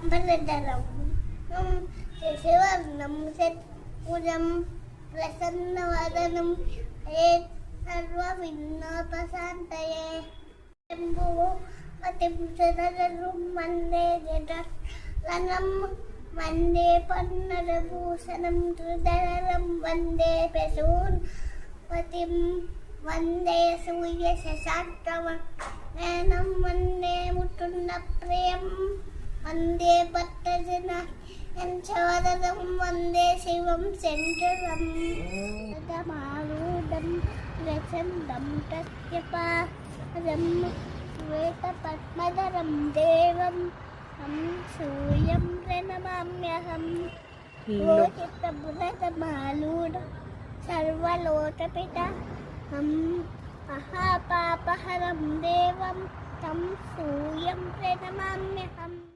शुक्लाम्बरधरं शशिवर्णं चतुर्भुजं प्रसन्नवदनं सर्वविघ्नोपशान्तये शम्भुपतिं शरणं वन्दे जगद्गुरुं वन्दे पन्नगभूषणं हृदयं वन्दे प्रसूनपतिं वन्दे सूर्यशशाङ्कवर्णं वन्दे मुकुन्दप्रियं वन्दे भक्तजनहितैषीवरदं वन्दे शिवं शङ्करं गदामारूढं प्रचण्डं प्रत्यपारं श्वेतपद्मधरं देवं सूर्यं प्रणमाम्यहं रोहितबुधमालूढं सर्वलोकपिताहं महापापहरं देवं तं सूर्यं प्रणमाम्यहम्।